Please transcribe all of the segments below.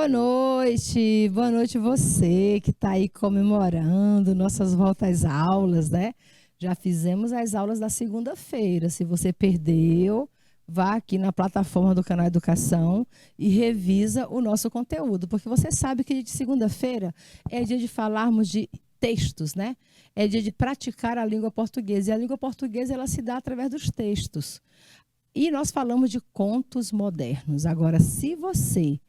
Boa noite você que está aí comemorando nossas voltas às aulas, né? Já fizemos as aulas da segunda-feira. Se você perdeu, vá aqui na plataforma do Canal Educação e revisa o nosso conteúdo, porque você sabe que dia de segunda-feira é dia de falarmos de textos, né? É dia de praticar a língua portuguesa. E a língua portuguesa ela se dá através dos textos. E nós falamos de contos modernos. Agora, se você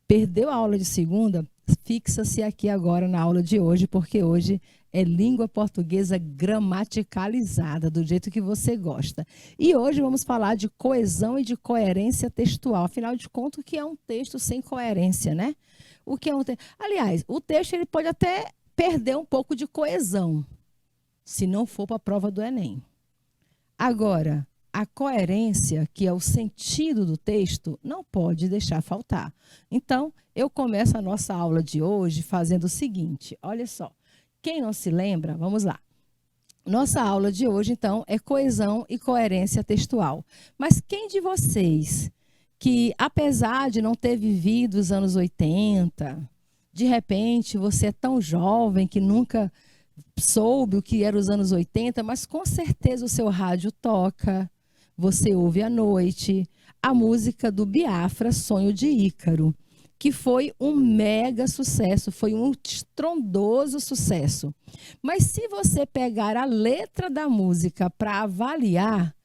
perdeu a aula de segunda, fixa-se aqui agora na aula de hoje, porque hoje é língua portuguesa gramaticalizada, do jeito que você gosta. E hoje vamos falar de coesão e de coerência textual. Afinal de contas, o que é um texto sem coerência, né? O que é um texto? Aliás, o texto ele pode até perder um pouco de coesão, se não for para a prova do Enem. Agora, a coerência, que é o sentido do texto, não pode deixar faltar. Então, eu começo a nossa aula de hoje fazendo o seguinte, olha só. Quem não se lembra, vamos lá. Nossa aula de hoje, então, é coesão e coerência textual. Mas quem de vocês que, apesar de não ter vivido os anos 80, de repente você é tão jovem que nunca soube o que eram os anos 80, mas com certeza o seu rádio toca, você ouve à noite a música do Biafra, Sonho de Ícaro, que foi um mega sucesso, foi um estrondoso sucesso. Mas se você pegar a letra da música para avaliar,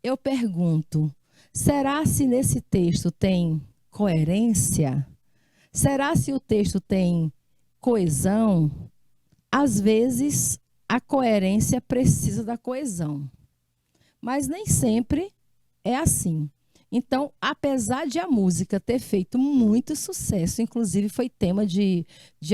eu pergunto, será se nesse texto tem coerência? Será se o texto tem coesão? Às vezes, a coerência precisa da coesão. Mas nem sempre é assim. Então, apesar de a música ter feito muito sucesso, inclusive foi tema de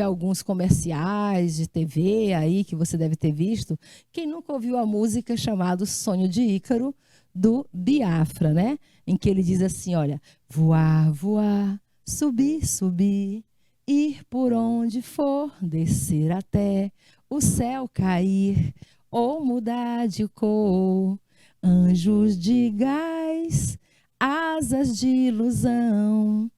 alguns comerciais de TV aí, que você deve ter visto, quem nunca ouviu a música chamada Sonho de Ícaro, do Biafra, né? Em que ele diz assim, olha, voar, voar, subir, subir, ir por onde for, descer até o céu cair, ou mudar de cor. Anjos de gás, asas de ilusão,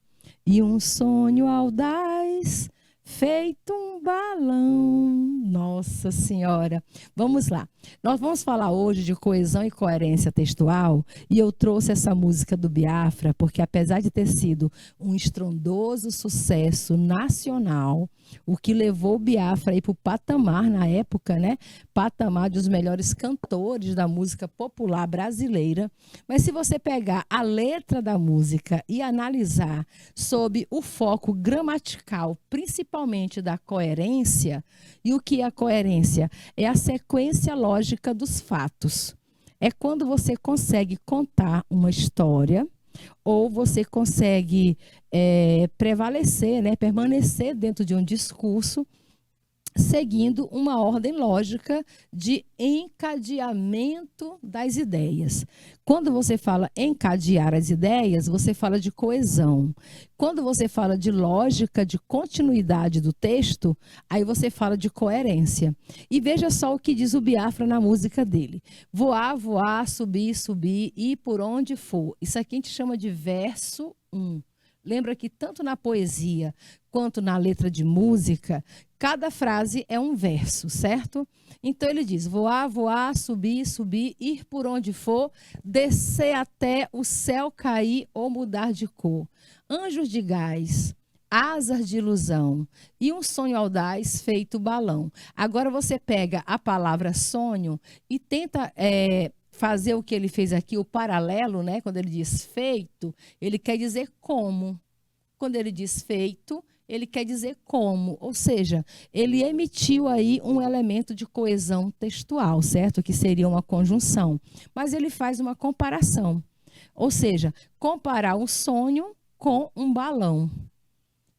e um sonho audaz, feito um balão. Nossa Senhora! Vamos lá. Nós vamos falar hoje de coesão e coerência textual, e eu trouxe essa música do Biafra, porque apesar de ter sido um estrondoso sucesso nacional, o que levou o Biafra para o patamar na época, né? Patamar dos melhores cantores da música popular brasileira. Mas se você pegar a letra da música e analisar sob o foco gramatical, principalmente da coerência, e o que é a coerência? É a sequência lógica dos fatos. É quando você consegue contar uma história ou você consegue prevalecer, né, permanecer dentro de um discurso, seguindo uma ordem lógica de encadeamento das ideias. Quando você fala encadear as ideias, você fala de coesão. Quando você fala de lógica, de continuidade do texto, aí você fala de coerência. E veja só o que diz o Biafra na música dele. Voar, voar, subir, subir, ir por onde for. Isso aqui a gente chama de verso 1. Lembra que tanto na poesia quanto na letra de música, cada frase é um verso, certo? Então ele diz, voar, voar, subir, subir, ir por onde for, descer até o céu cair ou mudar de cor. Anjos de gás, asas de ilusão e um sonho audaz feito balão. Agora você pega a palavra sonho e tenta fazer o que ele fez aqui, o paralelo, né? Quando ele diz feito, ele quer dizer como. Quando ele diz feito, ele quer dizer como. Ou seja, ele emitiu aí um elemento de coesão textual, certo? Que seria uma conjunção. Mas ele faz uma comparação. Ou seja, comparar um sonho com um balão.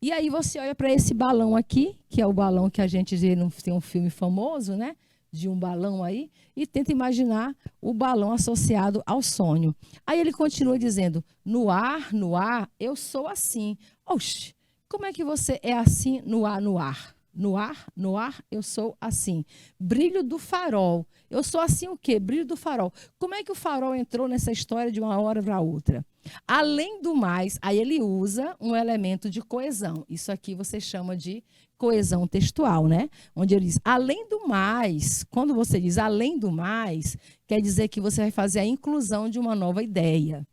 E aí você olha para esse balão aqui, que é o balão que a gente vê, tem um filme famoso, né? De um balão aí, e tenta imaginar o balão associado ao sonho. Aí ele continua dizendo, no ar, eu sou assim. Oxe, como é que você é assim no ar, no ar? No ar eu sou assim. Brilho do farol. Eu sou assim o quê? Brilho do farol. Como é que o farol entrou nessa história de uma hora para outra? Além do mais, aí ele usa um elemento de coesão. Isso aqui você chama de coesão textual, né? Onde ele diz, além do mais, quando você diz além do mais, quer dizer que você vai fazer a inclusão de uma nova ideia.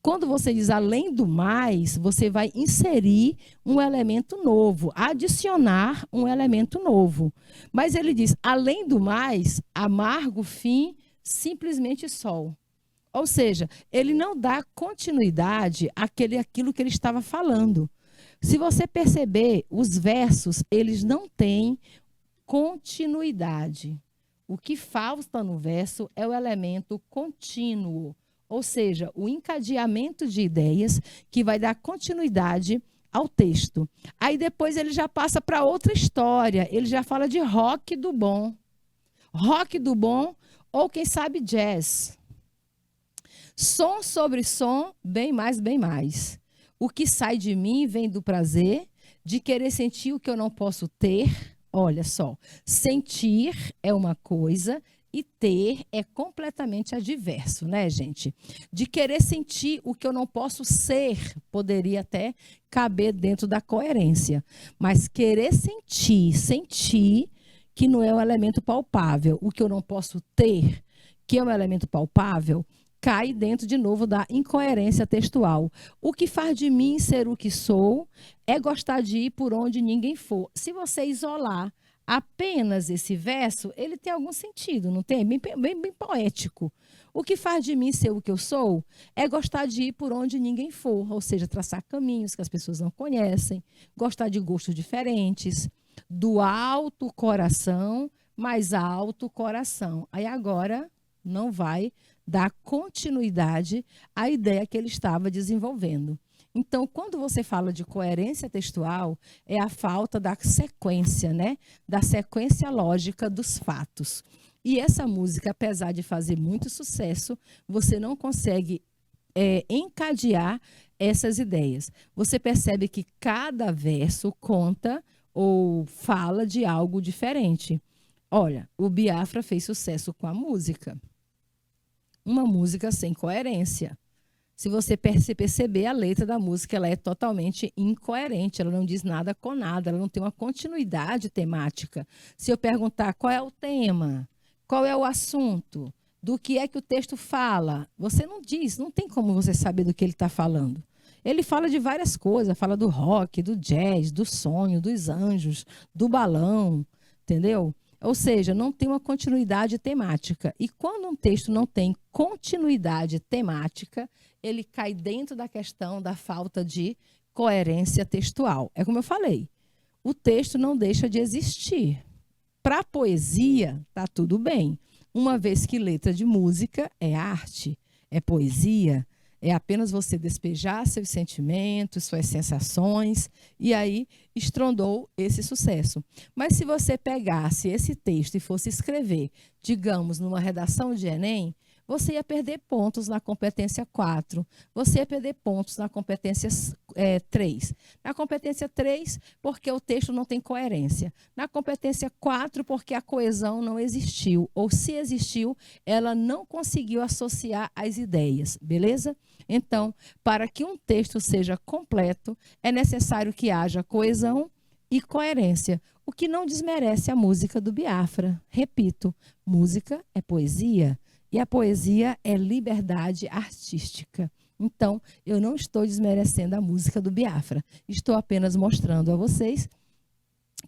Quando você diz além do mais, você vai inserir um elemento novo, adicionar um elemento novo. Mas ele diz, além do mais, amargo fim, simplesmente sol. Ou seja, ele não dá continuidade àquilo que ele estava falando. Se você perceber, os versos, eles não têm continuidade. O que falta no verso é o elemento contínuo, ou seja, o encadeamento de ideias que vai dar continuidade ao texto. Aí depois ele já passa para outra história, ele já fala de rock do bom. Rock do bom, ou quem sabe jazz. Som sobre som, bem mais, bem mais. O que sai de mim vem do prazer de querer sentir o que eu não posso ter. Olha só, sentir é uma coisa e ter é completamente adverso, né, gente? De querer sentir o que eu não posso ser, poderia até caber dentro da coerência. Mas querer sentir que não é um elemento palpável, o que eu não posso ter, que é um elemento palpável, cai dentro de novo da incoerência textual. O que faz de mim ser o que sou é gostar de ir por onde ninguém for. Se você isolar apenas esse verso, ele tem algum sentido, não tem? Bem poético. O que faz de mim ser o que eu sou é gostar de ir por onde ninguém for, ou seja, traçar caminhos que as pessoas não conhecem, gostar de gostos diferentes, do alto coração, mais alto coração. Aí agora não vai dar continuidade à ideia que ele estava desenvolvendo. Então, quando você fala de coerência textual, é a falta da sequência, né? Da sequência lógica dos fatos. E essa música, apesar de fazer muito sucesso, você não consegue encadear essas ideias. Você percebe que cada verso conta ou fala de algo diferente. Olha, o Biafra fez sucesso com a música. Uma música sem coerência. Se você perceber, a letra da música ela é totalmente incoerente, ela não diz nada com nada, ela não tem uma continuidade temática. Se eu perguntar qual é o tema, qual é o assunto, do que é que o texto fala, você não diz, não tem como você saber do que ele está falando. Ele fala de várias coisas, fala do rock, do jazz, do sonho, dos anjos, do balão, entendeu? Ou seja, não tem uma continuidade temática. E quando um texto não tem continuidade temática, ele cai dentro da questão da falta de coerência textual. É como eu falei, o texto não deixa de existir. Para a poesia, está tudo bem. Uma vez que letra de música é arte, é poesia, é apenas você despejar seus sentimentos, suas sensações, e aí estrondou esse sucesso. Mas se você pegasse esse texto e fosse escrever, digamos, numa redação de Enem, você ia perder pontos na competência 4, você ia perder pontos na competência 3. Na competência 3, porque o texto não tem coerência. Na competência 4, porque a coesão não existiu, ou se existiu, ela não conseguiu associar as ideias, beleza? Então, para que um texto seja completo, é necessário que haja coesão e coerência, o que não desmerece a música do Biafra. Repito, música é poesia. E a poesia é liberdade artística. Então, eu não estou desmerecendo a música do Biafra. Estou apenas mostrando a vocês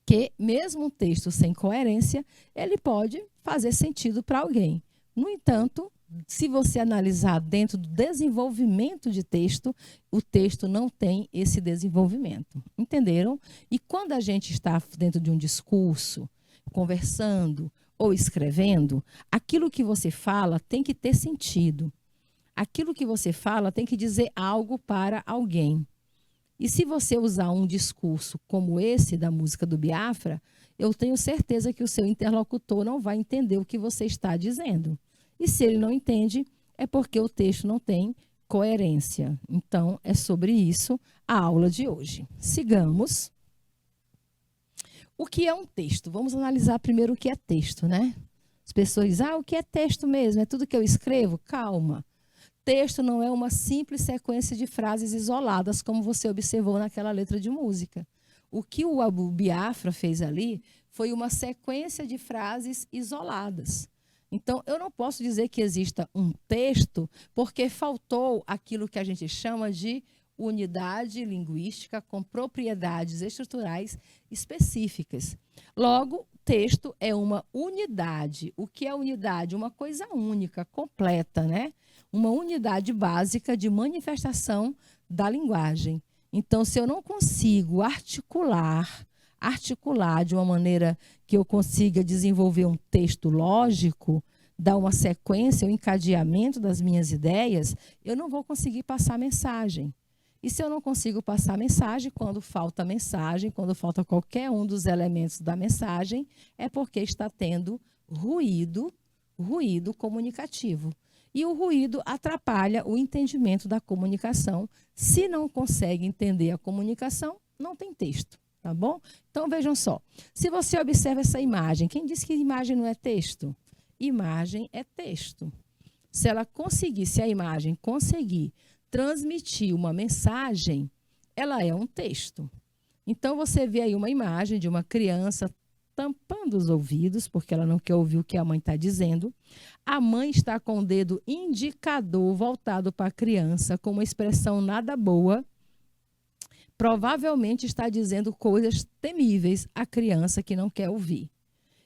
que, mesmo um texto sem coerência, ele pode fazer sentido para alguém. No entanto, se você analisar dentro do desenvolvimento de texto, o texto não tem esse desenvolvimento. Entenderam? E quando a gente está dentro de um discurso, conversando, ou escrevendo, aquilo que você fala tem que ter sentido. Aquilo que você fala tem que dizer algo para alguém. E se você usar um discurso como esse da música do Biafra, eu tenho certeza que o seu interlocutor não vai entender o que você está dizendo. E se ele não entende, é porque o texto não tem coerência. Então, é sobre isso a aula de hoje. Sigamos. O que é um texto? Vamos analisar primeiro o que é texto, né? As pessoas dizem, o que é texto mesmo? É tudo que eu escrevo? Calma. Texto não é uma simples sequência de frases isoladas, como você observou naquela letra de música. O que o Abu Biafra fez ali foi uma sequência de frases isoladas. Então, eu não posso dizer que exista um texto porque faltou aquilo que a gente chama de unidade linguística com propriedades estruturais específicas. Logo, texto é uma unidade. O que é unidade? Uma coisa única, completa, né? Uma unidade básica de manifestação da linguagem. Então, se eu não consigo articular de uma maneira que eu consiga desenvolver um texto lógico, dar uma sequência, um encadeamento das minhas ideias, eu não vou conseguir passar mensagem. E se eu não consigo passar mensagem, quando falta qualquer um dos elementos da mensagem, é porque está tendo ruído comunicativo. E o ruído atrapalha o entendimento da comunicação. Se não consegue entender a comunicação, não tem texto, tá bom? Então, vejam só. Se você observa essa imagem, quem disse que imagem não é texto? Imagem é texto. Se a imagem conseguir transmitir uma mensagem, ela é um texto. Então, você vê aí uma imagem de uma criança tampando os ouvidos, porque ela não quer ouvir o que a mãe está dizendo. A mãe está com o dedo indicador voltado para a criança, com uma expressão nada boa. Provavelmente está dizendo coisas temíveis à criança que não quer ouvir.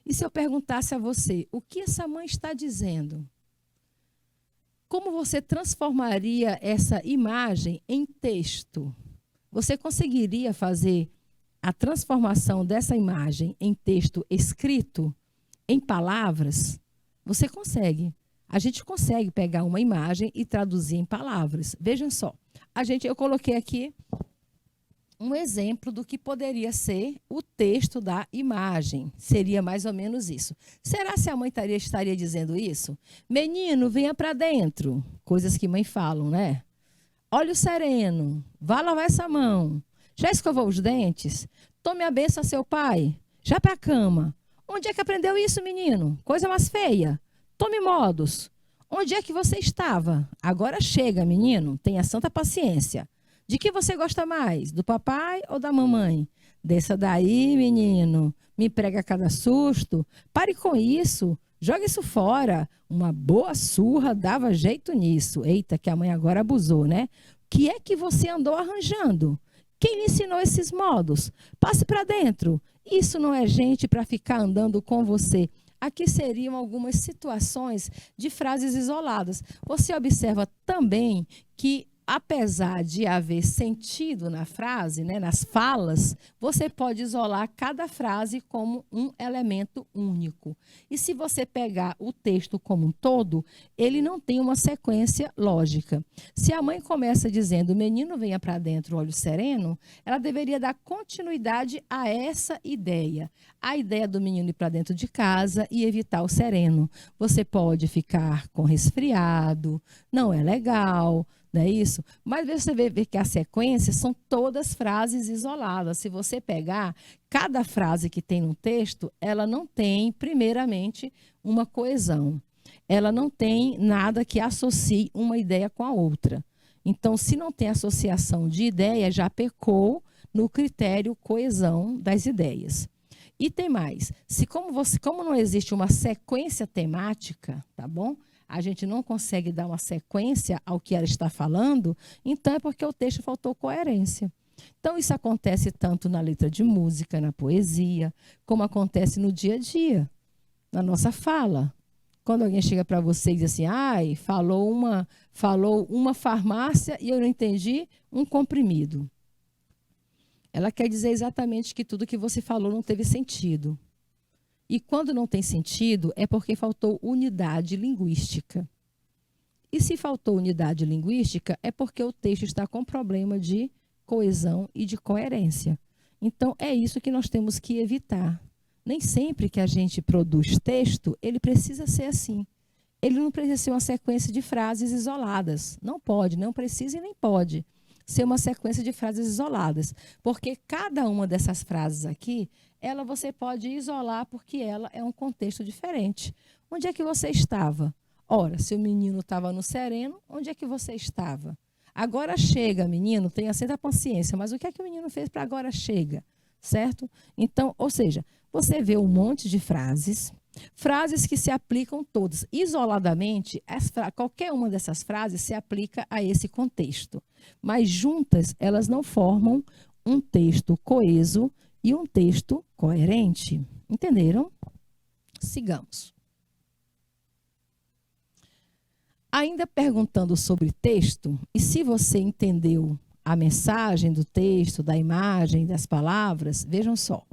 E se eu perguntasse a você, o que essa mãe está dizendo? Como você transformaria essa imagem em texto? Você conseguiria fazer a transformação dessa imagem em texto escrito, em palavras? Você consegue. A gente consegue pegar uma imagem e traduzir em palavras. Vejam só, eu coloquei aqui um exemplo do que poderia ser o texto da imagem. Seria mais ou menos isso. Será que a mãe estaria dizendo isso? Menino, venha para dentro. Coisas que mãe falam, né? Olho sereno, vá lavar essa mão. Já escovou os dentes? Tome a benção a seu pai. Já para a cama. Onde é que aprendeu isso, menino? Coisa mais feia. Tome modos. Onde é que você estava? Agora chega, menino. Tenha santa paciência. De que você gosta mais? Do papai ou da mamãe? Desça daí, menino. Me prega cada susto. Pare com isso. Joga isso fora. Uma boa surra dava jeito nisso. Eita, que a mãe agora abusou, né? O que é que você andou arranjando? Quem lhe ensinou esses modos? Passe para dentro. Isso não é gente para ficar andando com você. Aqui seriam algumas situações de frases isoladas. Você observa também que, apesar de haver sentido na frase, né, nas falas, você pode isolar cada frase como um elemento único. E se você pegar o texto como um todo, ele não tem uma sequência lógica. Se a mãe começa dizendo, menino venha para dentro, olho sereno, ela deveria dar continuidade a essa ideia. A ideia do menino ir para dentro de casa e evitar o sereno. Você pode ficar com resfriado, não é legal, não é isso? Mas você vê que a sequência são todas frases isoladas. Se você pegar cada frase que tem no texto, ela não tem, primeiramente, uma coesão. Ela não tem nada que associe uma ideia com a outra. Então, se não tem associação de ideia, já pecou no critério coesão das ideias. E tem mais. Como não existe uma sequência temática, tá bom? A gente não consegue dar uma sequência ao que ela está falando, então é porque o texto faltou coerência. Então, isso acontece tanto na letra de música, na poesia, como acontece no dia a dia, na nossa fala. Quando alguém chega para você e diz assim, falou uma farmácia e eu não entendi, um comprimido. Ela quer dizer exatamente que tudo que você falou não teve sentido. E quando não tem sentido, é porque faltou unidade linguística. E se faltou unidade linguística, é porque o texto está com problema de coesão e de coerência. Então, é isso que nós temos que evitar. Nem sempre que a gente produz texto, ele precisa ser assim. Ele não precisa ser uma sequência de frases isoladas. Não pode, não precisa e nem pode. ser uma sequência de frases isoladas, porque cada uma dessas frases aqui, ela você pode isolar porque ela é um contexto diferente. Onde é que você estava? Ora, se o menino estava no sereno, onde é que você estava? Agora chega, menino, tenha certa paciência, mas o que é que o menino fez para agora chega? Certo? Então, ou seja, você vê um monte de frases que se aplicam todas. Isoladamente, qualquer uma dessas frases se aplica a esse contexto. Mas juntas, elas não formam um texto coeso e um texto coerente. Entenderam? Sigamos. Ainda perguntando sobre texto, e se você entendeu a mensagem do texto, da imagem, das palavras, vejam só.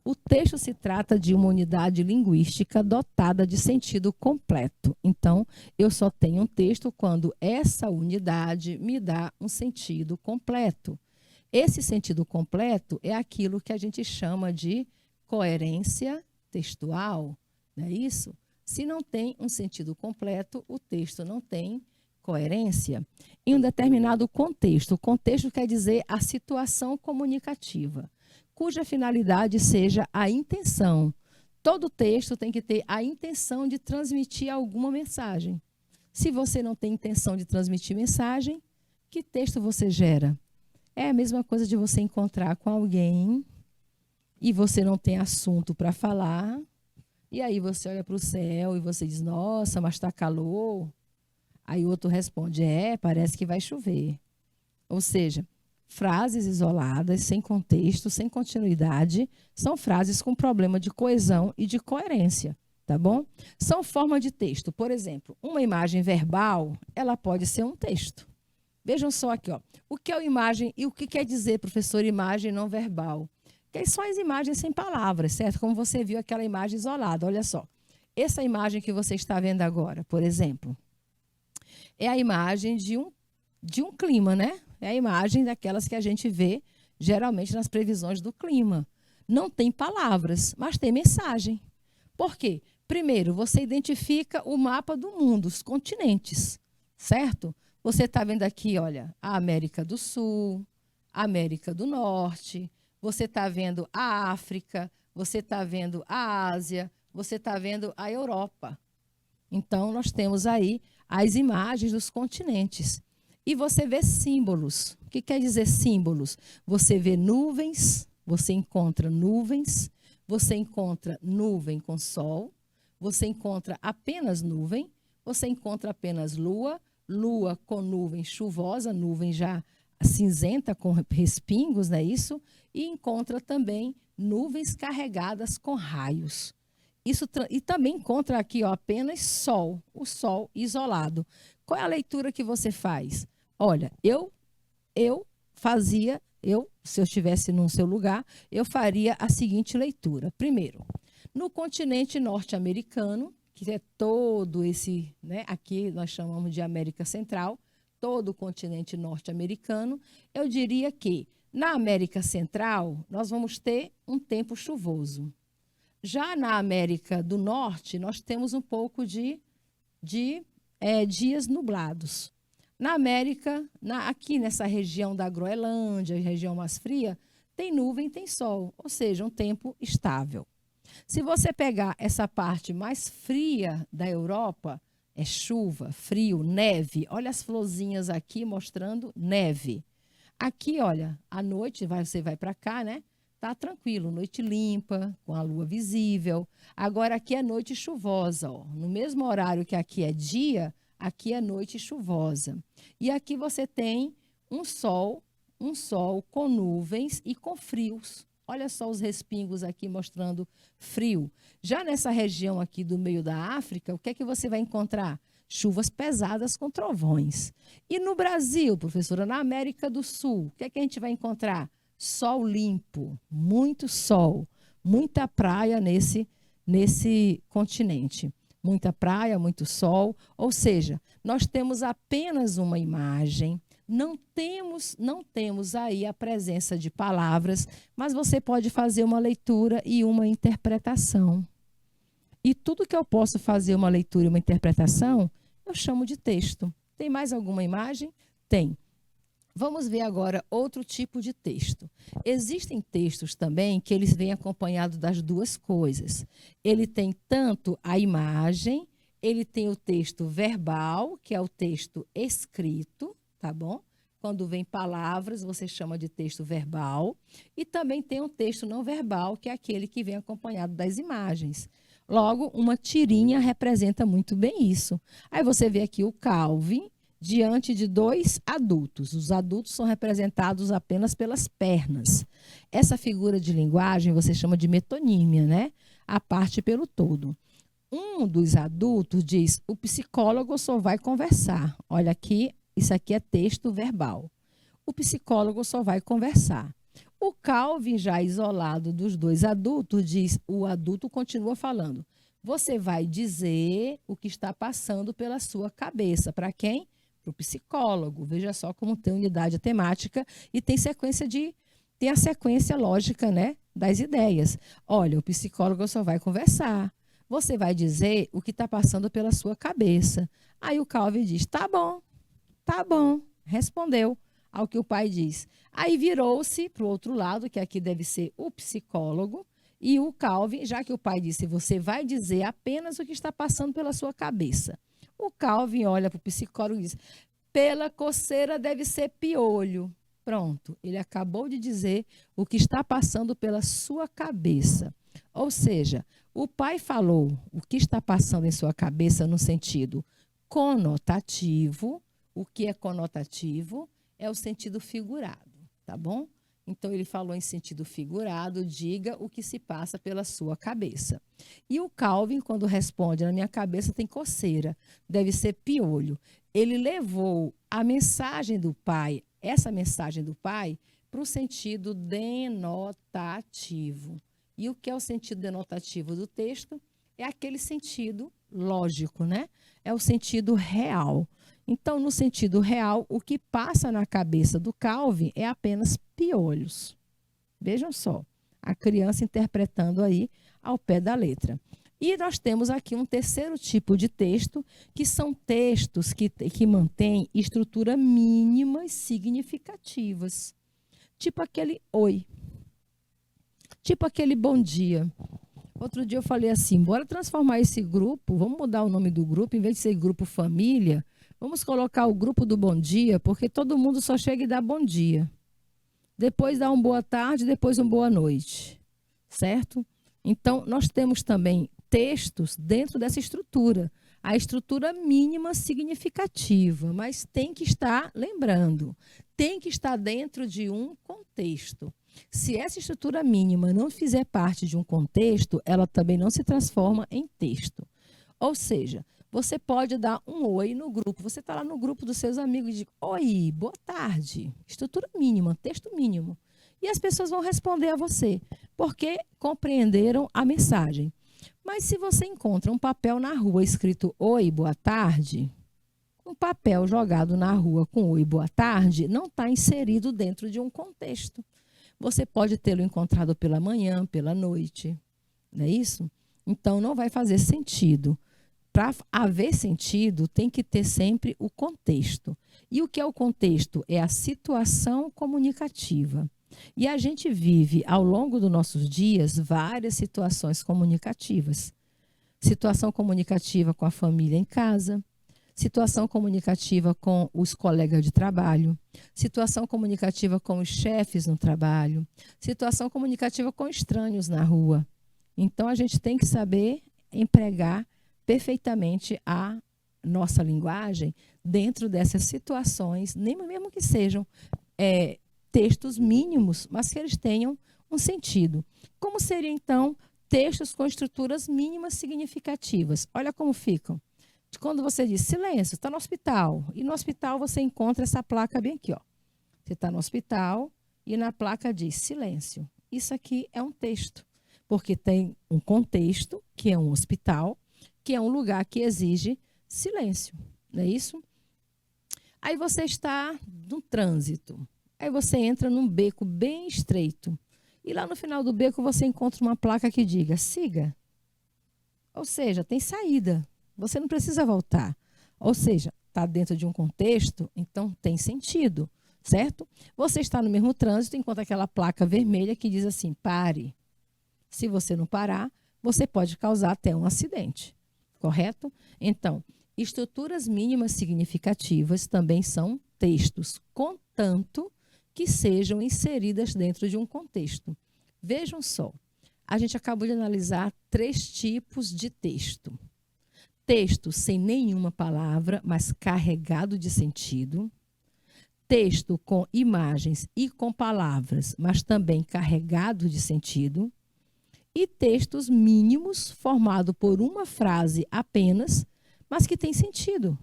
O texto se trata de uma unidade linguística dotada de sentido completo. Então, eu só tenho um texto quando essa unidade me dá um sentido completo. Esse sentido completo é aquilo que a gente chama de coerência textual, não é isso? Se não tem um sentido completo, o texto não tem coerência. Em um determinado contexto, o contexto quer dizer a situação comunicativa, cuja finalidade seja a intenção. Todo texto tem que ter a intenção de transmitir alguma mensagem. Se você não tem intenção de transmitir mensagem, que texto você gera? É a mesma coisa de você encontrar com alguém e você não tem assunto para falar, e aí você olha para o céu e você diz, nossa, mas está calor. Aí o outro responde, parece que vai chover. Ou seja, frases isoladas, sem contexto, sem continuidade, são frases com problema de coesão e de coerência, tá bom? São forma de texto. Por exemplo, uma imagem verbal, ela pode ser um texto. Vejam só aqui, ó. O que é imagem e o que quer dizer, professor, imagem não verbal? Que são as imagens sem palavras, certo? Como você viu aquela imagem isolada, olha só. Essa imagem que você está vendo agora, por exemplo, é a imagem de um clima, né? É a imagem daquelas que a gente vê geralmente nas previsões do clima. Não tem palavras, mas tem mensagem. Por quê? Primeiro, você identifica o mapa do mundo, os continentes, certo? Você está vendo aqui, olha, a América do Sul, a América do Norte, você está vendo a África, você está vendo a Ásia, você está vendo a Europa. Então, nós temos aí as imagens dos continentes. E você vê símbolos. O que quer dizer símbolos? Você vê nuvens, você encontra nuvens, você encontra nuvem com sol, você encontra apenas nuvem, você encontra apenas lua, lua com nuvem chuvosa, nuvem já cinzenta com respingos, não é isso? E encontra também nuvens carregadas com raios. E também encontra aqui, ó, apenas sol, o sol isolado. Qual é a leitura que você faz? Olha, se eu estivesse no seu lugar, eu faria a seguinte leitura. Primeiro, no continente norte-americano, que é todo esse, né, aqui nós chamamos de América Central, todo o continente norte-americano, eu diria que na América Central nós vamos ter um tempo chuvoso. Já na América do Norte, nós temos um pouco de dias nublados. Na América, aqui nessa região da Groenlândia, região mais fria, tem nuvem, tem sol, ou seja, um tempo estável. Se você pegar essa parte mais fria da Europa, é chuva, frio, neve. Olha as florzinhas aqui mostrando neve. Aqui, olha, à noite, você vai para cá, né? Tá tranquilo, noite limpa, com a lua visível. Agora aqui é noite chuvosa, ó. No mesmo horário que aqui é dia, aqui é noite chuvosa. E aqui você tem um sol com nuvens e com frios. Olha só os respingos aqui mostrando frio. Já nessa região aqui do meio da África, o que é que você vai encontrar? Chuvas pesadas com trovões. E no Brasil, professora, na América do Sul, o que é que a gente vai encontrar? Sol limpo, muito sol, muita praia nesse continente. Muita praia, muito sol. Ou seja, nós temos apenas uma imagem. Não temos aí a presença de palavras, mas você pode fazer uma leitura e uma interpretação. E tudo que eu posso fazer uma leitura e uma interpretação, eu chamo de texto. Tem mais alguma imagem? Tem. Vamos ver agora outro tipo de texto. Existem textos também que eles vêm acompanhados das duas coisas. Ele tem tanto a imagem, ele tem o texto verbal, que é o texto escrito, tá bom? Quando vem palavras, você chama de texto verbal. E também tem um texto não verbal, que é aquele que vem acompanhado das imagens. Logo, uma tirinha representa muito bem isso. Aí você vê aqui o Calvin diante de dois adultos. Os adultos são representados apenas pelas pernas. Essa figura de linguagem você chama de metonímia, né? A parte pelo todo. Um dos adultos diz: o psicólogo só vai conversar. Olha aqui, isso aqui é texto verbal. O psicólogo só vai conversar. O Calvin, já isolado dos dois adultos, diz: o adulto continua falando. Você vai dizer o que está passando pela sua cabeça. Para quem? Para o psicólogo. Veja só como tem unidade temática e tem a sequência lógica, né, das ideias. Olha, o psicólogo só vai conversar. Você vai dizer o que está passando pela sua cabeça. Aí o Calvin diz: tá bom, respondeu ao que o pai diz. Aí virou-se para o outro lado, que aqui deve ser o psicólogo, e o Calvin, já que o pai disse: você vai dizer apenas o que está passando pela sua cabeça. O Calvin olha para o psicólogo e diz: pela coceira deve ser piolho. Pronto, ele acabou de dizer o que está passando pela sua cabeça. Ou seja, o pai falou o que está passando em sua cabeça no sentido conotativo. O que é conotativo é o sentido figurado, tá bom? Então, ele falou em sentido figurado: diga o que se passa pela sua cabeça. E o Calvin, quando responde: na minha cabeça tem coceira, deve ser piolho. Ele levou a mensagem do pai, essa mensagem do pai, para o sentido denotativo. E o que é o sentido denotativo do texto? É aquele sentido lógico, né? É o sentido real. Então, no sentido real, o que passa na cabeça do Calvin é apenas piolhos. Vejam só, a criança interpretando aí ao pé da letra. E nós temos aqui um terceiro tipo de texto, que são textos que mantêm estrutura mínimas significativas. Tipo aquele oi. Tipo aquele bom dia. Outro dia eu falei assim: bora transformar esse grupo, vamos mudar o nome do grupo, em vez de ser grupo família, vamos colocar o grupo do bom dia, porque todo mundo só chega e dá bom dia. Depois dá uma boa tarde, depois uma boa noite. Certo? Então, nós temos também textos dentro dessa estrutura. A estrutura mínima significativa, mas tem que estar, lembrando, tem que estar dentro de um contexto. Se essa estrutura mínima não fizer parte de um contexto, ela também não se transforma em texto. Ou seja, você pode dar um oi no grupo. Você está lá no grupo dos seus amigos e diz: oi, boa tarde. Estrutura mínima, texto mínimo. E as pessoas vão responder a você, porque compreenderam a mensagem. Mas se você encontra um papel na rua escrito oi, boa tarde, um papel jogado na rua com oi, boa tarde, não está inserido dentro de um contexto. Você pode tê-lo encontrado pela manhã, pela noite, não é isso? Então, não vai fazer sentido. Para haver sentido, tem que ter sempre o contexto. E o que é o contexto? É a situação comunicativa. E a gente vive, ao longo dos nossos dias, várias situações comunicativas. Situação comunicativa com a família em casa, situação comunicativa com os colegas de trabalho, situação comunicativa com os chefes no trabalho, situação comunicativa com estranhos na rua. Então, a gente tem que saber empregar perfeitamente a nossa linguagem dentro dessas situações, nem mesmo que sejam textos mínimos, mas que eles tenham um sentido. Como seriam, então, textos com estruturas mínimas significativas? Olha como ficam. Quando você diz silêncio, está no hospital. E no hospital você encontra essa placa bem aqui, ó. Você está no hospital e na placa diz silêncio. Isso aqui é um texto, porque tem um contexto, que é um hospital, que é um lugar que exige silêncio. Não é isso? Aí você está no trânsito. Aí você entra num beco bem estreito. E lá no final do beco você encontra uma placa que diga siga. Ou seja, tem saída. Você não precisa voltar. Ou seja, está dentro de um contexto, então tem sentido. certo? Você está no mesmo trânsito, enquanto aquela placa vermelha que diz assim, pare. Se você não parar, você pode causar até um acidente, correto? Então, estruturas mínimas significativas também são textos, contanto que sejam inseridas dentro de um contexto. Vejam só, a gente acabou de analisar 3 tipos de texto. Texto sem nenhuma palavra, mas carregado de sentido. Texto com imagens e com palavras, mas também carregado de sentido. E textos mínimos, formado por uma frase apenas, mas que tem sentido.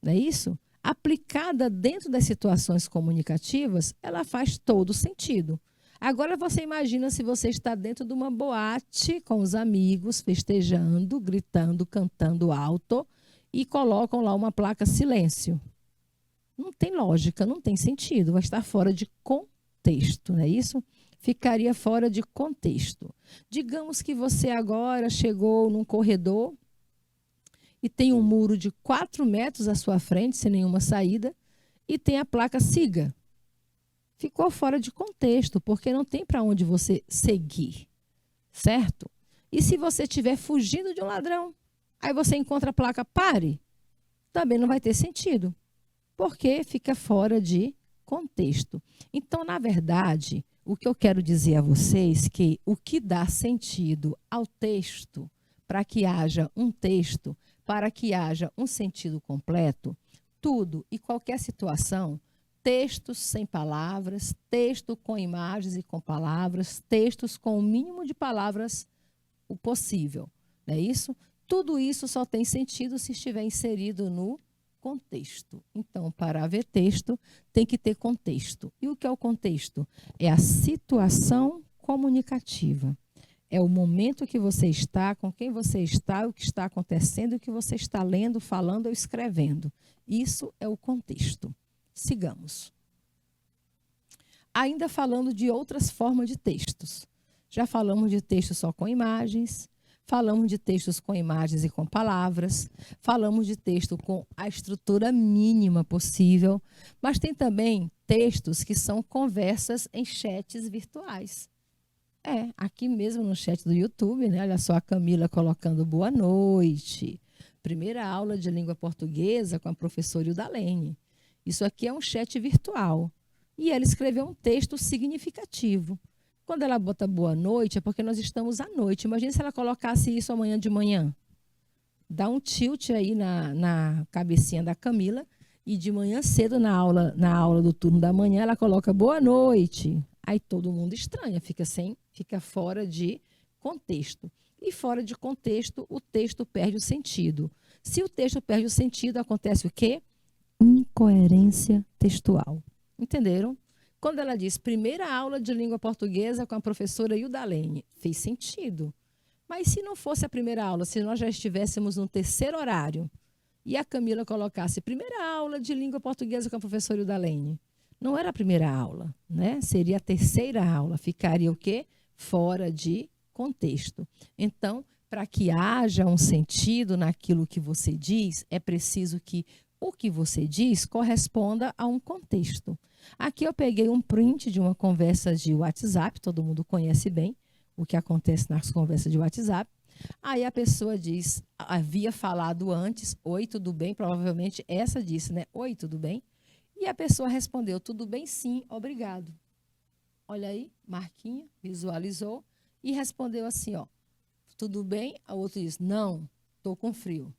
Não é isso? Aplicada dentro das situações comunicativas, ela faz todo sentido. Agora você imagina se você está dentro de uma boate com os amigos, festejando, gritando, cantando alto e colocam lá uma placa silêncio. Não tem lógica, não tem sentido, vai estar fora de contexto, não é isso? Ficaria fora de contexto. Digamos que você agora chegou num corredor e tem um muro de 4 metros à sua frente, sem nenhuma saída, e tem a placa siga. Ficou fora de contexto, porque não tem para onde você seguir, certo? E se você estiver fugindo de um ladrão, aí você encontra a placa pare, também não vai ter sentido, porque fica fora de contexto. Então, na verdade, o que eu quero dizer a vocês é que o que dá sentido ao texto, para que haja um texto, para que haja um sentido completo, tudo e qualquer situação, textos sem palavras, texto com imagens e com palavras, textos com o mínimo de palavras o possível, não é isso? Tudo isso só tem sentido se estiver inserido no contexto. Então, para haver texto, tem que ter contexto. E o que é o contexto? É a situação comunicativa. É o momento que você está, com quem você está, o que está acontecendo, o que você está lendo, falando ou escrevendo. Isso é o contexto. Sigamos. Ainda falando de outras formas de textos. Já falamos de texto só com imagens, falamos de textos com imagens e com palavras, falamos de texto com a estrutura mínima possível, mas tem também textos que são conversas em chats virtuais. Aqui mesmo no chat do YouTube, né? Olha só a Camila colocando boa noite. Primeira aula de língua portuguesa com a professora Ildalene. Isso aqui é um chat virtual. E ela escreveu um texto significativo. Quando ela bota boa noite, é porque nós estamos à noite. Imagina se ela colocasse isso amanhã de manhã. Dá um tilt aí na cabecinha da Camila. E de manhã cedo, na aula do turno da manhã, ela coloca boa noite. Aí todo mundo estranha, fica fora de contexto. E fora de contexto, o texto perde o sentido. Se o texto perde o sentido, acontece o quê? Incoerência textual. Entenderam? Quando ela diz primeira aula de língua portuguesa com a professora Ildalene, fez sentido. Mas se não fosse a primeira aula, se nós já estivéssemos no terceiro horário e a Camila colocasse primeira aula de língua portuguesa com a professora Ildalene, não era a primeira aula, né? Seria a terceira aula. Ficaria o quê? Fora de contexto. Então, para que haja um sentido naquilo que você diz, é preciso que o que você diz corresponda a um contexto. Aqui eu peguei um print de uma conversa de WhatsApp, todo mundo conhece bem o que acontece nas conversas de WhatsApp. Aí a pessoa diz, havia falado antes, oi, tudo bem? Provavelmente essa disse, né? Oi, tudo bem? E a pessoa respondeu, tudo bem, sim, obrigado. Olha aí, Marquinha visualizou e respondeu assim, ó, tudo bem? A outra disse, não, estou com frio.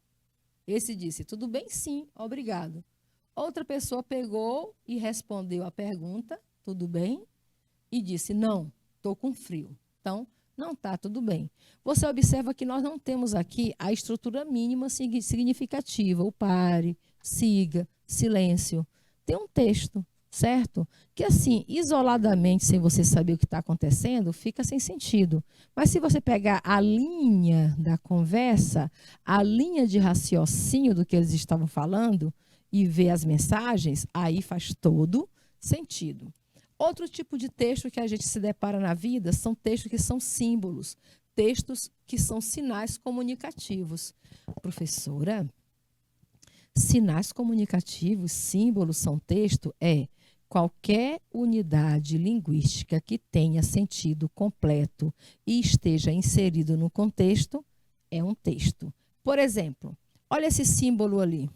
Esse disse, tudo bem, sim, obrigado. Outra pessoa pegou e respondeu a pergunta, tudo bem? E disse, não, estou com frio. Então, não está tudo bem. Você observa que nós não temos aqui a estrutura mínima significativa, o pare, siga, silêncio. Tem um texto, certo? Que assim, isoladamente, sem você saber o que está acontecendo, fica sem sentido. Mas se você pegar a linha da conversa, a linha de raciocínio do que eles estavam falando e ver as mensagens, aí faz todo sentido. Outro tipo de texto que a gente se depara na vida são textos que são símbolos, textos que são sinais comunicativos. Professora, sinais comunicativos, símbolos são texto? qualquer unidade linguística que tenha sentido completo e esteja inserido no contexto, é um texto. Por exemplo, olha esse símbolo ali.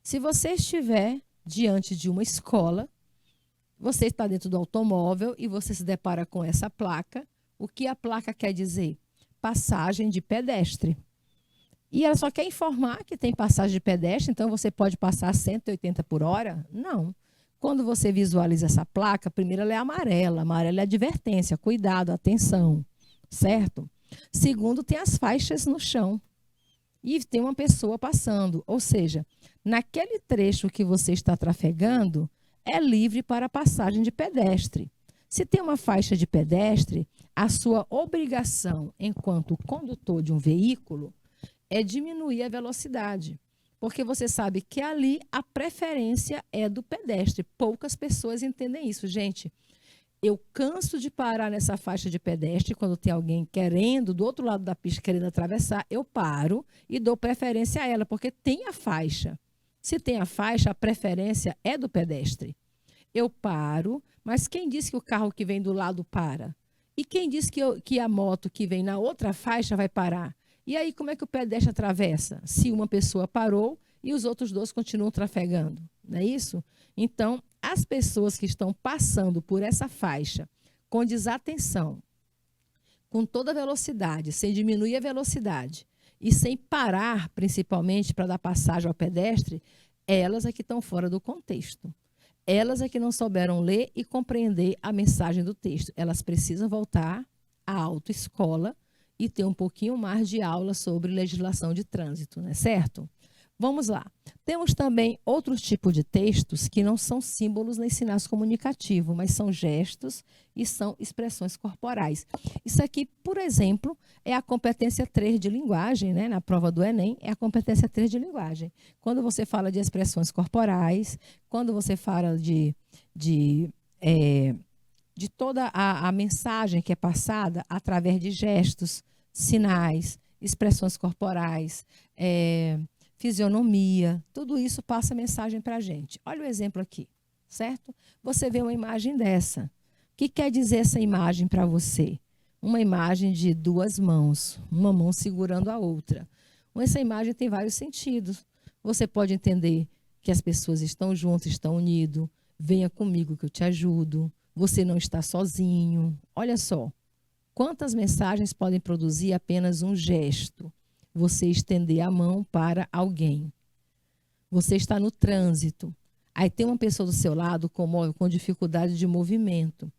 Se você estiver diante de uma escola, você está dentro do automóvel e você se depara com essa placa, o que a placa quer dizer? Passagem de pedestre. E ela só quer informar que tem passagem de pedestre, então você pode passar 180 por hora? Não. Quando você visualiza essa placa, primeiro ela é amarela. Amarela é advertência, cuidado, atenção, certo? Segundo, tem as faixas no chão e tem uma pessoa passando. Ou seja, naquele trecho que você está trafegando, é livre para passagem de pedestre. Se tem uma faixa de pedestre, a sua obrigação enquanto condutor de um veículo é diminuir a velocidade. Porque você sabe que ali a preferência é do pedestre. Poucas pessoas entendem isso. Gente, eu canso de parar nessa faixa de pedestre quando tem alguém querendo, do outro lado da pista, querendo atravessar, eu paro e dou preferência a ela, porque tem a faixa. Se tem a faixa, a preferência é do pedestre. Eu paro, mas quem disse que o carro que vem do lado para? E quem disse que a moto que vem na outra faixa vai parar? E aí, como é que o pedestre atravessa? Se uma pessoa parou e os outros dois continuam trafegando, não é isso? Então, as pessoas que estão passando por essa faixa com desatenção, com toda a velocidade, sem diminuir a velocidade e sem parar, principalmente, para dar passagem ao pedestre, elas é que estão fora do contexto. Elas é que não souberam ler e compreender a mensagem do texto. Elas precisam voltar à autoescola e ter um pouquinho mais de aula sobre legislação de trânsito, não é certo? Vamos lá. Temos também outros tipos de textos que não são símbolos nem sinais comunicativos, mas são gestos e são expressões corporais. Isso aqui, por exemplo, é a competência 3 de linguagem, né? Na prova do Enem, é a competência 3 de linguagem. Quando você fala de expressões corporais, quando você fala de toda a mensagem que é passada através de gestos, sinais, expressões corporais, fisionomia, tudo isso passa mensagem para a gente. Olha o exemplo aqui, certo? Você vê uma imagem dessa. O que quer dizer essa imagem para você? Uma imagem de duas mãos, uma mão segurando a outra. Essa imagem tem vários sentidos. Você pode entender que as pessoas estão juntas, estão unidas. Venha comigo que eu te ajudo. Você não está sozinho. Olha só, quantas mensagens podem produzir apenas um gesto? Você estender a mão para alguém. Você está no trânsito. Aí tem uma pessoa do seu lado com dificuldade de movimento.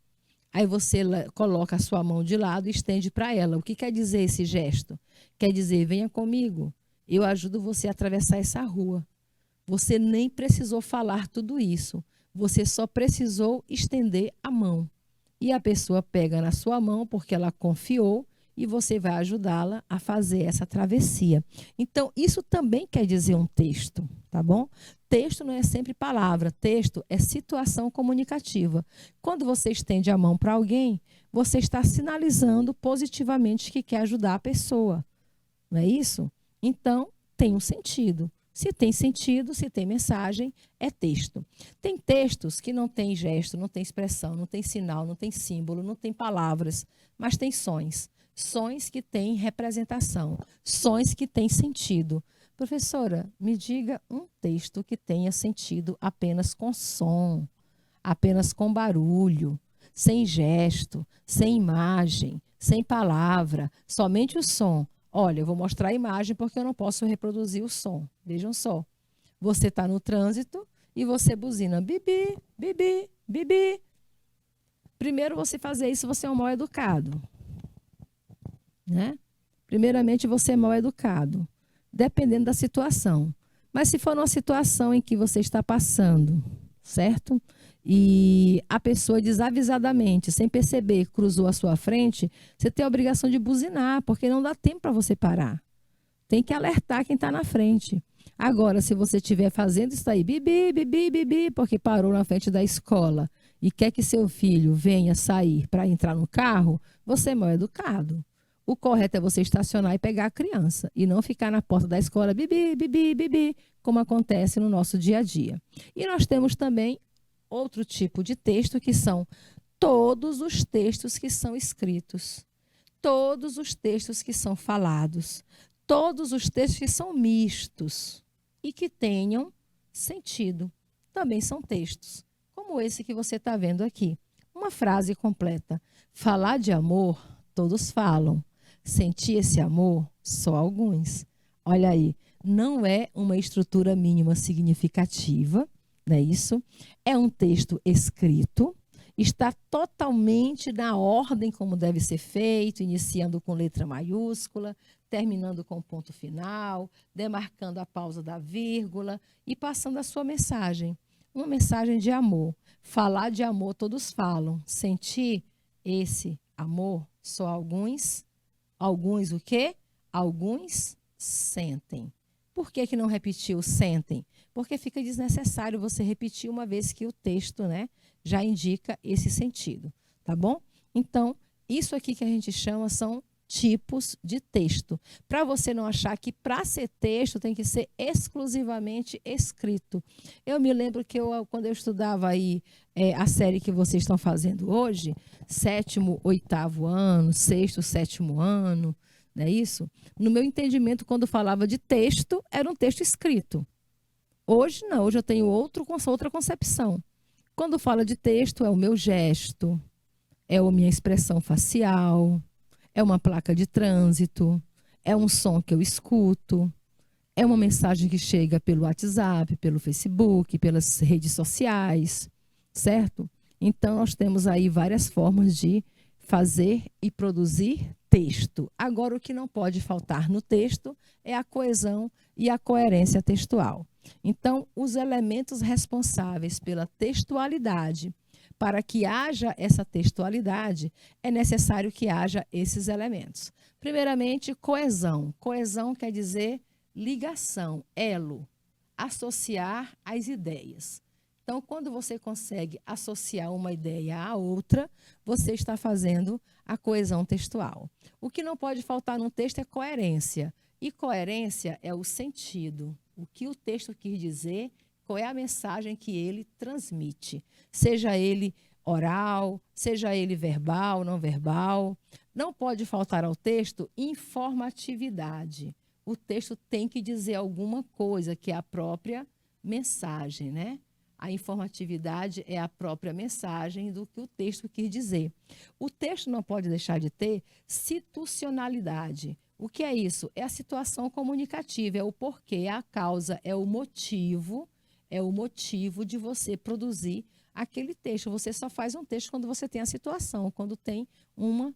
Aí você coloca a sua mão de lado e estende para ela. O que quer dizer esse gesto? Quer dizer, venha comigo. Eu ajudo você a atravessar essa rua. Você nem precisou falar tudo isso. Você só precisou estender a mão. E a pessoa pega na sua mão porque ela confiou e você vai ajudá-la a fazer essa travessia. Então, isso também quer dizer um texto, tá bom? Texto não é sempre palavra, texto é situação comunicativa. Quando você estende a mão para alguém, você está sinalizando positivamente que quer ajudar a pessoa, não é isso? Então, tem um sentido. Se tem sentido, se tem mensagem, é texto. Tem textos que não tem gesto, não tem expressão, não tem sinal, não tem símbolo, não tem palavras, mas tem sons. Sons que têm representação, sons que têm sentido. Professora, me diga um texto que tenha sentido apenas com som, apenas com barulho, sem gesto, sem imagem, sem palavra, somente o som. Olha, eu vou mostrar a imagem porque eu não posso reproduzir o som. Vejam só. Você está no trânsito e você buzina bibi, bibi, bibi. Primeiro você fazer isso, você é um mal educado. Né? Primeiramente, você é mal educado, dependendo da situação. Mas se for numa situação em que você está passando, certo? E a pessoa desavisadamente, sem perceber, cruzou a sua frente, você tem a obrigação de buzinar, porque não dá tempo para você parar. Tem que alertar quem está na frente. Agora, se você estiver fazendo isso aí, bibi, bibi, bibi, porque parou na frente da escola e quer que seu filho venha sair para entrar no carro, você é mal educado. O correto é você estacionar e pegar a criança e não ficar na porta da escola, bibi, bibi, bibi, como acontece no nosso dia a dia. E nós temos também outro tipo de texto, que são todos os textos que são escritos, todos os textos que são falados, todos os textos que são mistos e que tenham sentido. Também são textos, como esse que você está vendo aqui. Uma frase completa. Falar de amor, todos falam. Sentir esse amor, só alguns. Olha aí, não é uma estrutura mínima significativa, não é isso? É um texto escrito, está totalmente na ordem como deve ser feito, iniciando com letra maiúscula, terminando com ponto final, demarcando a pausa da vírgula e passando a sua mensagem. Uma mensagem de amor. Falar de amor, todos falam. Sentir esse amor, só alguns. Alguns o quê? Alguns sentem. Por que não repetiu sentem? Porque fica desnecessário você repetir uma vez que o texto, né, já indica esse sentido, tá bom? Então, isso aqui que a gente chama são tipos de texto. Para você não achar que para ser texto tem que ser exclusivamente escrito. Eu me lembro que quando eu estudava aí a série que vocês estão fazendo hoje, 7º, 8º ano, 6º, 7º ano, não é isso? No meu entendimento, quando falava de texto, era um texto escrito. Hoje não, hoje eu tenho outra concepção. Quando fala de texto, é o meu gesto, é a minha expressão facial, é uma placa de trânsito, é um som que eu escuto, é uma mensagem que chega pelo WhatsApp, pelo Facebook, pelas redes sociais, certo? Então, nós temos aí várias formas de fazer e produzir texto. Agora, o que não pode faltar no texto é a coesão e a coerência textual. Então, os elementos responsáveis pela textualidade, para que haja essa textualidade, é necessário que haja esses elementos. Primeiramente, coesão. Coesão quer dizer ligação, elo, associar as ideias. Então, quando você consegue associar uma ideia à outra, você está fazendo a coesão textual. O que não pode faltar no texto é coerência. E coerência é o sentido. O que o texto quis dizer, qual é a mensagem que ele transmite. Seja ele oral, seja ele verbal, não verbal. Não pode faltar ao texto informatividade. O texto tem que dizer alguma coisa, que é a própria mensagem, né? A informatividade é a própria mensagem do que o texto quis dizer. O texto não pode deixar de ter situacionalidade. O que é isso? É a situação comunicativa, é o porquê, é a causa, é o motivo de você produzir aquele texto. Você só faz um texto quando você tem a situação, quando tem uma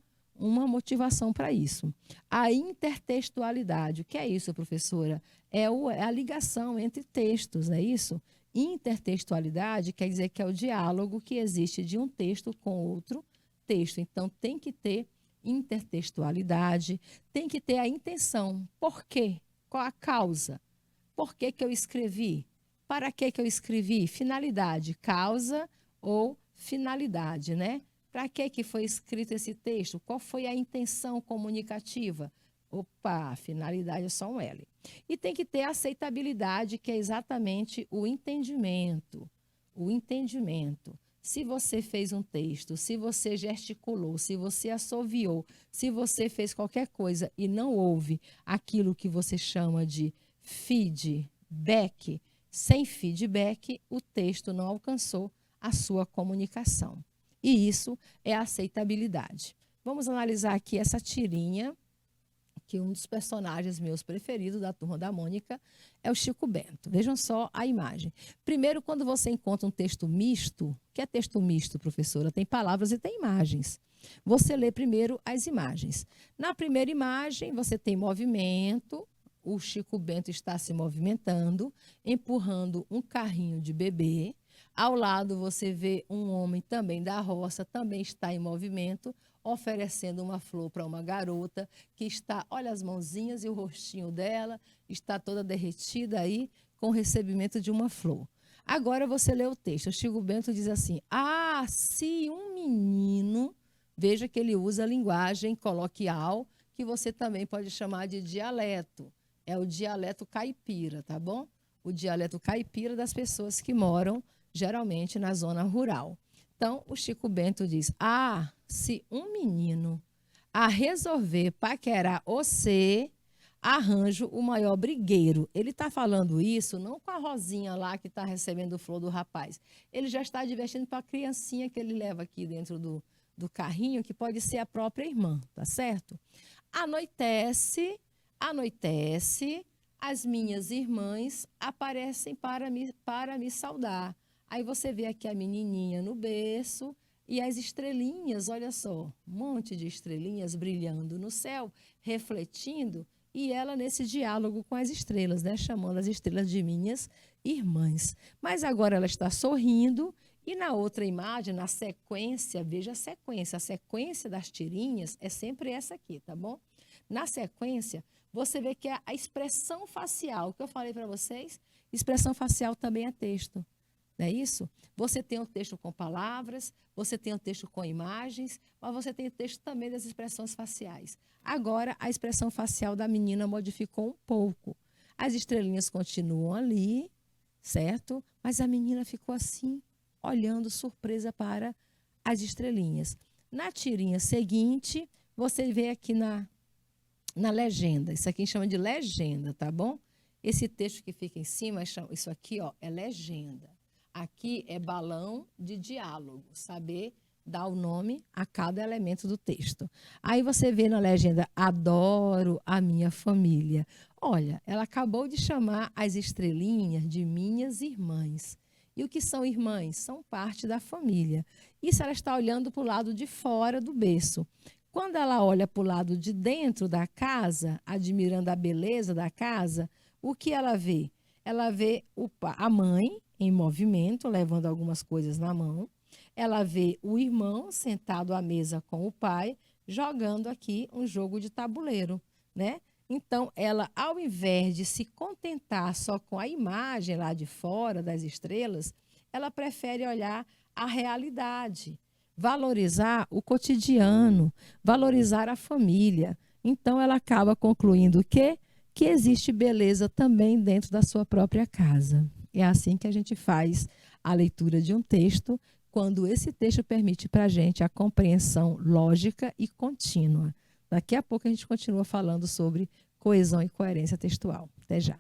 motivação para isso. A intertextualidade, o que é isso, professora? É a ligação entre textos, não é isso? Intertextualidade quer dizer que é o diálogo que existe de um texto com outro texto. Então, tem que ter intertextualidade, tem que ter a intenção. Por quê? Qual a causa? Por que eu escrevi? Para que eu escrevi? Finalidade, causa ou finalidade, né? Para que foi escrito esse texto? Qual foi a intenção comunicativa? Opa, finalidade é só um L. E tem que ter aceitabilidade, que é exatamente o entendimento. O entendimento. Se você fez um texto, se você gesticulou, se você assoviou, se você fez qualquer coisa e não houve aquilo que você chama de feedback, sem feedback, o texto não alcançou a sua comunicação. E isso é a aceitabilidade. Vamos analisar aqui essa tirinha, que um dos personagens meus preferidos da Turma da Mônica é o Chico Bento. Vejam só a imagem. Primeiro, quando você encontra um texto misto, o que é texto misto, professora? Tem palavras e tem imagens. Você lê primeiro as imagens. Na primeira imagem, você tem movimento, o Chico Bento está se movimentando, empurrando um carrinho de bebê. Ao lado, você vê um homem também da roça, também está em movimento, oferecendo uma flor para uma garota que está, olha as mãozinhas e o rostinho dela, está toda derretida aí com o recebimento de uma flor. Agora você lê o texto. O Chico Bento diz assim: ah, se um menino, veja que ele usa a linguagem coloquial, que você também pode chamar de dialeto. É o dialeto caipira, tá bom? O dialeto caipira das pessoas que moram geralmente na zona rural. Então, o Chico Bento diz: se um menino a resolver paquerar você, arranjo o maior brigueiro. Ele está falando isso não com a Rosinha lá que está recebendo flor do rapaz. Ele já está divertindo para a criancinha que ele leva aqui dentro do carrinho, que pode ser a própria irmã, tá certo? Anoitece, as minhas irmãs aparecem para me saudar. Aí você vê aqui a menininha no berço e as estrelinhas, olha só, um monte de estrelinhas brilhando no céu, refletindo, e ela nesse diálogo com as estrelas, né, chamando as estrelas de minhas irmãs. Mas agora ela está sorrindo e na outra imagem, na sequência, veja a sequência das tirinhas é sempre essa aqui, tá bom? Na sequência, você vê que a expressão facial, que eu falei para vocês, expressão facial também é texto. Não é isso? Você tem o texto com palavras, você tem o texto com imagens, mas você tem o texto também das expressões faciais. Agora, a expressão facial da menina modificou um pouco. As estrelinhas continuam ali, certo? Mas a menina ficou assim, olhando surpresa para as estrelinhas. Na tirinha seguinte, você vê aqui na legenda. Isso aqui chama de legenda, tá bom? Esse texto que fica em cima, isso aqui, ó, é legenda. Aqui é balão de diálogo, saber dar o nome a cada elemento do texto. Aí você vê na legenda: adoro a minha família. Olha, ela acabou de chamar as estrelinhas de minhas irmãs. E o que são irmãs? São parte da família. Isso ela está olhando para o lado de fora do berço. Quando ela olha para o lado de dentro da casa, admirando a beleza da casa, o que ela vê? Ela vê a mãe em movimento, levando algumas coisas na mão. Ela vê o irmão sentado à mesa com o pai, jogando aqui um jogo de tabuleiro, né? Então, ela, ao invés de se contentar só com a imagem lá de fora das estrelas, ela prefere olhar a realidade, valorizar o cotidiano, valorizar a família. Então, ela acaba concluindo o quê? Que existe beleza também dentro da sua própria casa. É assim que a gente faz a leitura de um texto, quando esse texto permite para a gente a compreensão lógica e contínua. Daqui a pouco a gente continua falando sobre coesão e coerência textual. Até já.